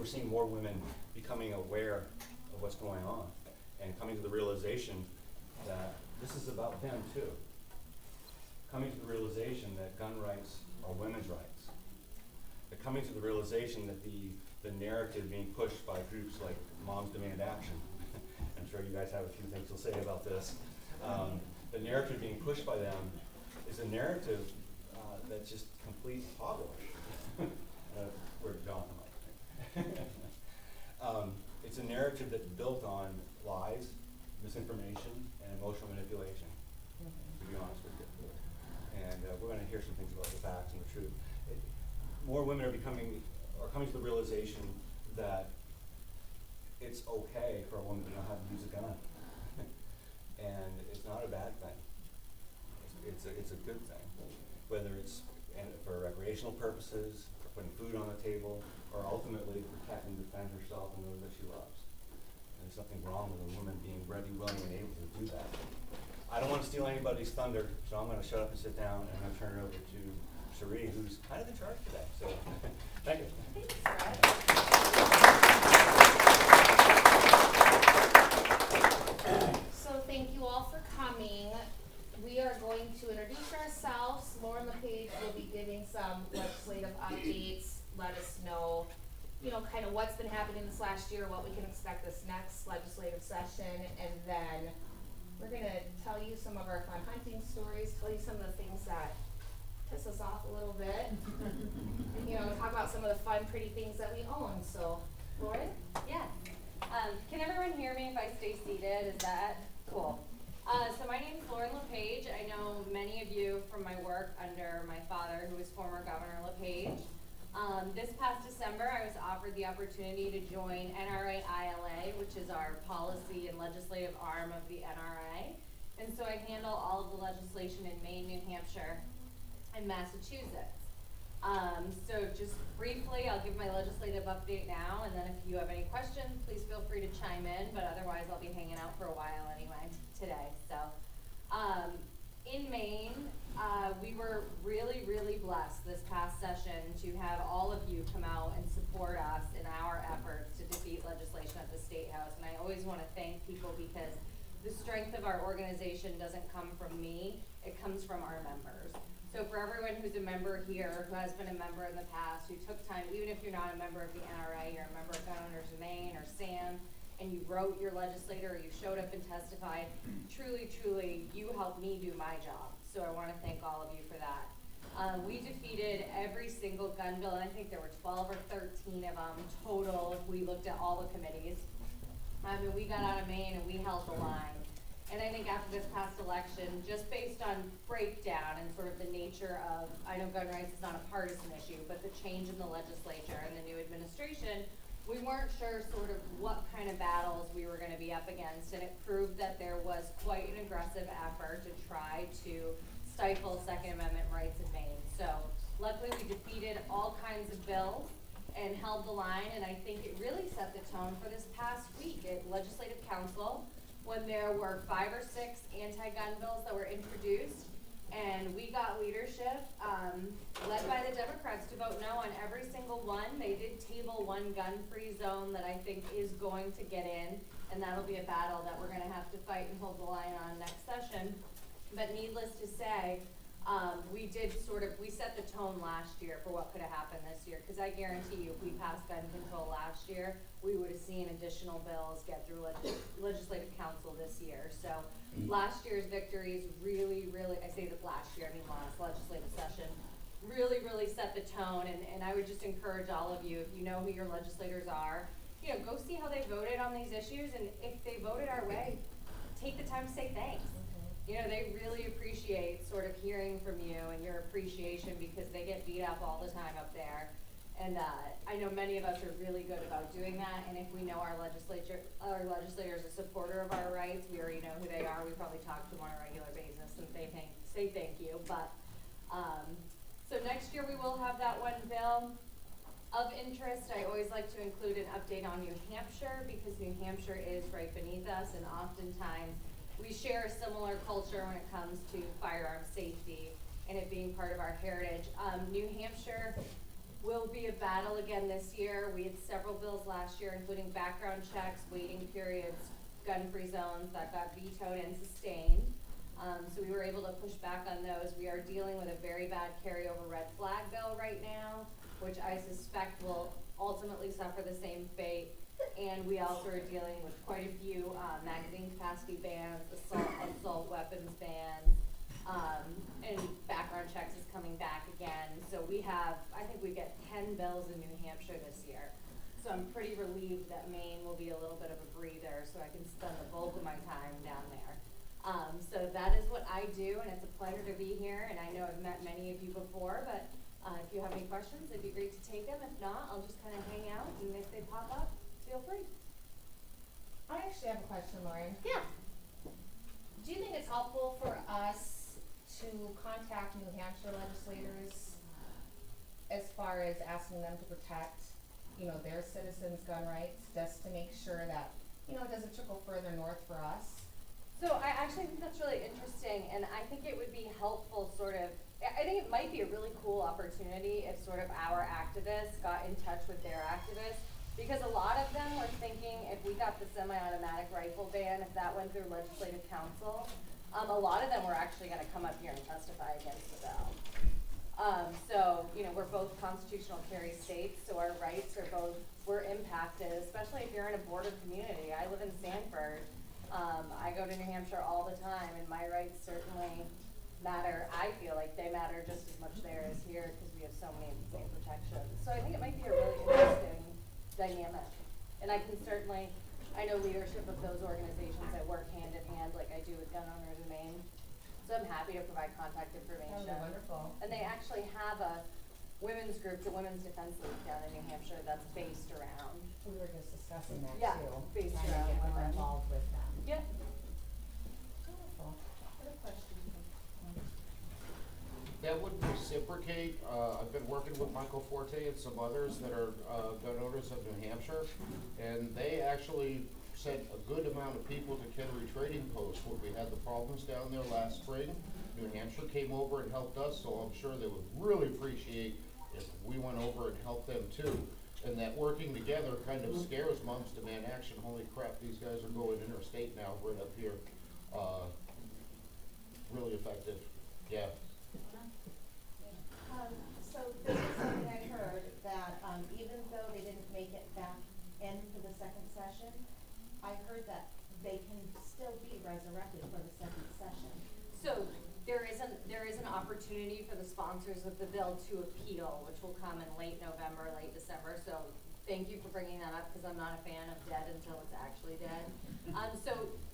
we're seeing more women becoming aware of what's going on and coming to the realization that this is about them too. Coming to the realization that gun rights are women's rights. They're coming to the realization that the narrative being pushed by groups like Moms Demand Action, I'm sure you guys have a few things to say about this. The narrative being pushed by them is a narrative that's just complete hogwash. Where John might it's a narrative that's built on lies, misinformation, and emotional manipulation, to be honest with you. And we're going to hear some things about the facts and the truth. More women are coming to the realization that it's okay for a woman to know how to use a gun. And it's not a bad thing. It's a good thing. Whether it's for recreational purposes, for putting food on the table, or ultimately protect and defend herself and those that she loves. And there's something wrong with a woman being ready, willing, and able to do that. I don't want to steal anybody's thunder, so I'm going to shut up and sit down, and I'm going to turn it over to Cherie, who's kind of in charge today. So, thank you. Thanks, Brad. So thank you all for coming. We are going to introduce ourselves. Lauren LePage will be giving some legislative updates, let us know, kind of what's been happening this last year, what we can expect this next legislative session, and then we're going to tell you some of our fun hunting stories, tell you some of the things that piss us off a little bit, and talk about some of the fun, pretty things that we own. So, Lauren? Yeah. Can everyone hear me if I stay seated? Is that cool? So my name is Lauren LePage. I know many of you from my work under my father, who was former Governor LePage. This past December, I was offered the opportunity to join NRA ILA, which is our policy and legislative arm of the NRA. And so I handle all of the legislation in Maine, New Hampshire, and Massachusetts. So just briefly, I'll give my legislative update now, and then if you have any questions, please feel free to chime in, but otherwise I'll be hanging out for a while anyway today. So in Maine, we were really, really blessed this past session to have all of you come out and support us in our efforts to defeat legislation at the State House. And I always want to thank people because the strength of our organization doesn't come from me, it comes from our members. So for everyone who's a member here, who has been a member in the past, who took time, even if you're not a member of the NRA, you're a member of Gun Owners of Maine or SAM, and you wrote your legislator or you showed up and testified, truly, truly, you helped me do my job. So I want to thank all of you for that. We defeated every single gun bill, and I think there were 12 or 13 of them total. We looked at all the committees. And we got out of Maine and we held the line. And I think after this past election, just based on breakdown and sort of the nature of, I know gun rights is not a partisan issue, but the change in the legislature and the new administration, we weren't sure sort of what kind of battles we were going to be up against. And it proved that there was quite an aggressive effort to try to stifle Second Amendment rights in Maine. So luckily we defeated all kinds of bills and held the line. And I think it really set the tone for this past week at Legislative Council, when there were 5 or 6 anti-gun bills that were introduced, and we got leadership led by the Democrats to vote no on every single one. They did table one gun-free zone that I think is going to get in, and that'll be a battle that we're going to have to fight and hold the line on next session. But needless to say, we set the tone last year for what could have happened this year, because I guarantee you if we passed gun control last year, we would have seen additional bills get through Legislative Council this year. So last year's victories really, I say that last year, I mean last legislative session, really set the tone, and I would just encourage all of you, if you know who your legislators are, go see how they voted on these issues, and if they voted our way, take the time to say thanks. They really appreciate sort of hearing from you and your appreciation, because they get beat up all the time up there. And I know many of us are really good about doing that, and if we know our legislator is a supporter of our rights, we already know who they are, we probably talk to them on a regular basis and say thank you. But so next year we will have that one bill. Of interest, I always like to include an update on New Hampshire, because New Hampshire is right beneath us, and oftentimes we share a similar culture when it comes to firearm safety and it being part of our heritage. New Hampshire will be a battle again this year. We had several bills last year, including background checks, waiting periods, gun-free zones that got vetoed and sustained. So we were able to push back on those. We are dealing with a very bad carryover red flag bill right now, which I suspect will ultimately suffer the same fate. And we also are dealing with quite a few magazine capacity bans, assault weapons bans, and background checks is coming back again. So we have, I think we get 10 bills in New Hampshire this year. So I'm pretty relieved that Maine will be a little bit of a breather, so I can spend the bulk of my time down there. So that is what I do, and it's a pleasure to be here. And I know I've met many of you before, but if you have any questions, it'd be great to take them. If not, I'll just kind of hang out, and if they pop up, feel free. I actually have a question, Lauren. Yeah. Do you think it's helpful for us to contact New Hampshire legislators as far as asking them to protect, their citizens' gun rights, just to make sure that, it doesn't trickle further north for us? So I actually think that's really interesting, and I think it would be helpful I think it might be a really cool opportunity if sort of our activists got in touch with their activists, because a lot of them were thinking if we got the semi-automatic rifle ban, if that went through legislative council, a lot of them were actually gonna come up here and testify against the bill. So, we're both constitutional carry states, so our rights we're impacted, especially if you're in a border community. I live in Sanford. I go to New Hampshire all the time, and my rights certainly matter. I feel like they matter just as much there as here because we have so many of the same protections. So I think it might be a really interesting dynamic. And I know leadership of those organizations. I work hand in hand like I do with Gun Owners in Maine. So I'm happy to provide contact information. That would be wonderful. And they actually have a women's group, the Women's Defense League down in New Hampshire that's based around. We were just discussing that Yeah, too. based Trying to around get more women. involved with them. Yeah. Wonderful. Other questions? That would reciprocate. I've been working with Michael Forte and some others that are gun owners of New Hampshire, and they actually sent a good amount of people to Kittery Trading Post when we had the problems down there last spring. New Hampshire came over and helped us, so I'm sure they would really appreciate if we went over and helped them too. And that working together kind of scares moms to man action. Holy crap, these guys are going interstate now, right up here. Really effective, yeah. So this is something I heard, that even though they didn't make it back into the second session, I heard that they can still be resurrected for the second session. So there is an opportunity for the sponsors of the bill to appeal, which will come in late November, late December. So thank you for bringing that up, because I'm not a fan of dead until it's actually dead. So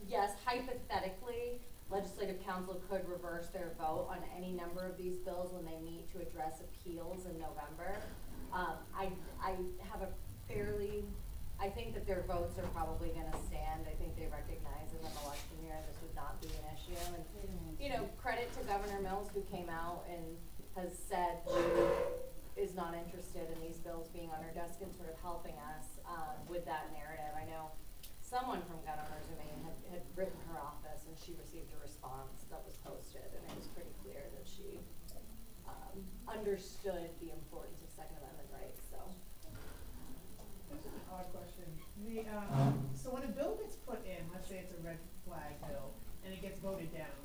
yes, hypothetically, Legislative Council could reverse their vote on any number of these bills when they meet to address appeals in November. I think that their votes are probably gonna stand. I think they recognize in an election year this would not be an issue. And, credit to Governor Mills, who came out and has said she is not interested in these bills being on her desk and sort of helping us with that narrative. I know someone from Gun Owners in Maine had written her office, and she received a response that was posted, and it was pretty clear that she understood the importance of Second Amendment rights. So, This is an odd question. So when a bill gets put in, let's say it's a red flag bill, and it gets voted down,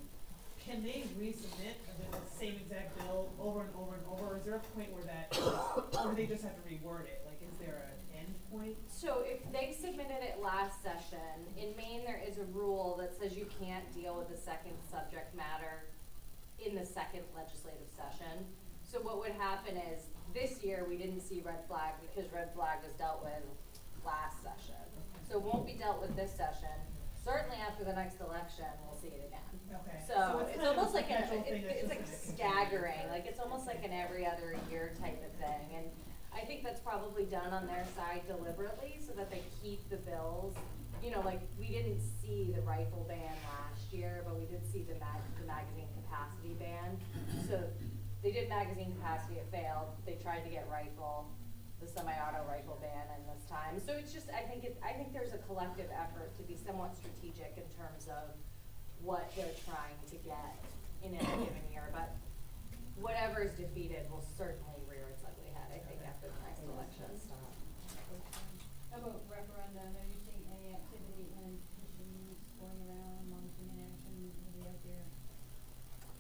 can they resubmit the same exact bill over and over and over, or is there a point where or do they just have to reword it? Like, is there an end point? So if they submitted it last session, in Maine there is a rule that says you can't deal with the second subject matter in the second legislative session. So what would happen is, this year we didn't see red flag because red flag was dealt with last session. So it won't be dealt with this session. Certainly after the next election, we'll see it again. Okay. So it's kind of almost a like perpetual thing that's it's just like gonna staggering, like it's almost like an every other year type of thing. And I think that's probably done on their side deliberately so that they keep the bills. Like we didn't see the rifle ban last year, but we did see the magazine capacity ban. So they did magazine capacity, it failed. They tried to get the semi-auto rifle ban in this time. So it's just, I think there's a collective effort to be somewhat strategic in terms of what they're trying to get in any given year. But whatever is defeated will certainly rear its ugly head, I think, after stop. How about referendum? Are you seeing any activity in petitions going around, monitoring in action, really out there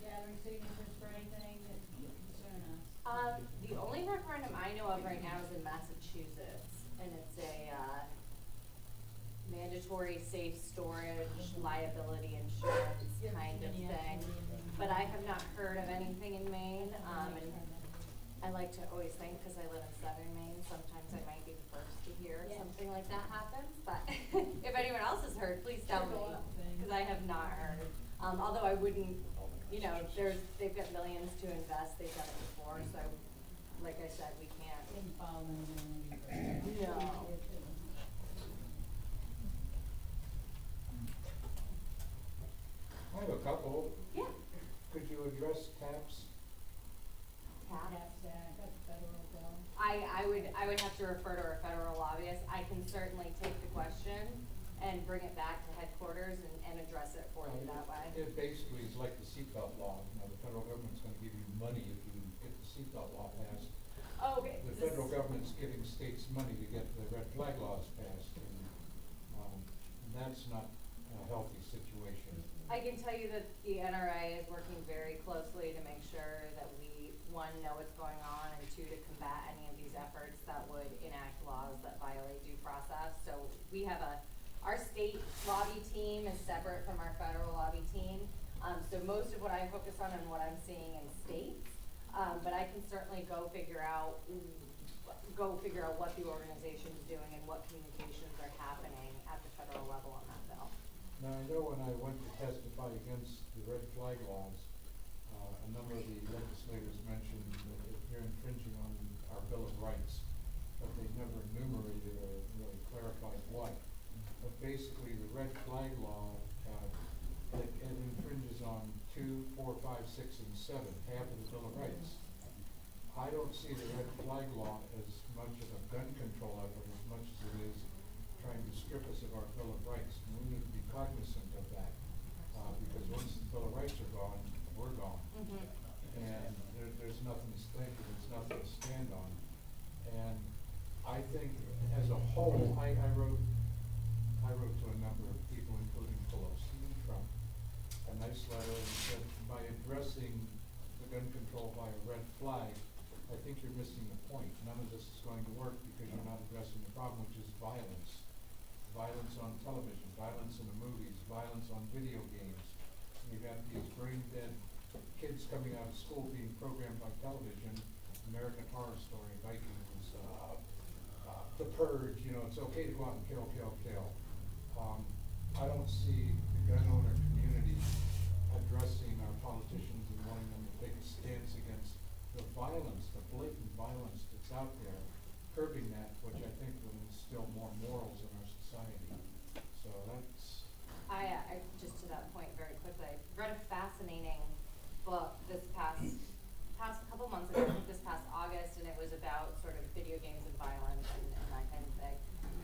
gathering signatures for anything that could concern us? The only referendum I know of right now is in Massachusetts, and it's a, mandatory safe storage liability insurance kind of thing. But I have not heard of anything in Maine, and I like to always think, cause I live in southern Maine, sometimes I might be the first to hear Yeah. something like that happens, but if anyone else has heard, please tell me, cause I have not heard. Although I wouldn't, you know, they've got millions to invest, they've done it before, so like I said, we can't. Didn't follow them. No. I have a couple. Yeah. Could you address TAPS? Tap. That's federal bill. I would have to refer to our federal lobbyist. I can certainly take the question and bring it back to headquarters and address it for you that way. It basically is like the seatbelt law. Now, the federal government's gonna give you money if you get the seatbelt law passed. Oh, okay. The federal government's giving states money to get the red flag laws passed, and that's not a healthy situation. I can tell you that the NRA is working very closely to make sure that we, one, know what's going on, and two, to combat any of these efforts that would enact laws that violate due process. So we have our state lobby team is separate from our federal lobby team. So most of what I focus on and what I'm seeing in states, but I can certainly go figure out what the organization is doing and what communications are happening at the federal level on that bill. Now, I know when I went to testify against the red flag laws, a number of the legislators mentioned that if you're infringing on our Bill of Rights, but they never enumerated or really clarified what. But basically, the red flag law, it infringes on 2, 4, 5, 6, and 7, half of the Bill of Rights. I don't see the red flag law as much of a gun control effort as much as it is trying to strip us of our Bill of Rights. And we need to be cognizant of that, because once the Bill of Rights are gone, we're gone. And there's nothing to think of, there's nothing to stand on. And I think, as a whole, I wrote to a number of people, including Pelosi and Trump, a nice letter that said, by addressing the gun control by a red flag, I think you're missing the point. None of this is going to work because you're not addressing the problem, which is violence. Violence on television, violence in the movies, violence on video games. You got these brain dead kids coming out of school being programmed by television, American Horror Story, Vikings, The Purge, you know, it's okay to go out and kill. I don't see the gun owner community addressing our politicians and wanting them to take a stance against the violence, the blatant violence that's out there, curbing that, which I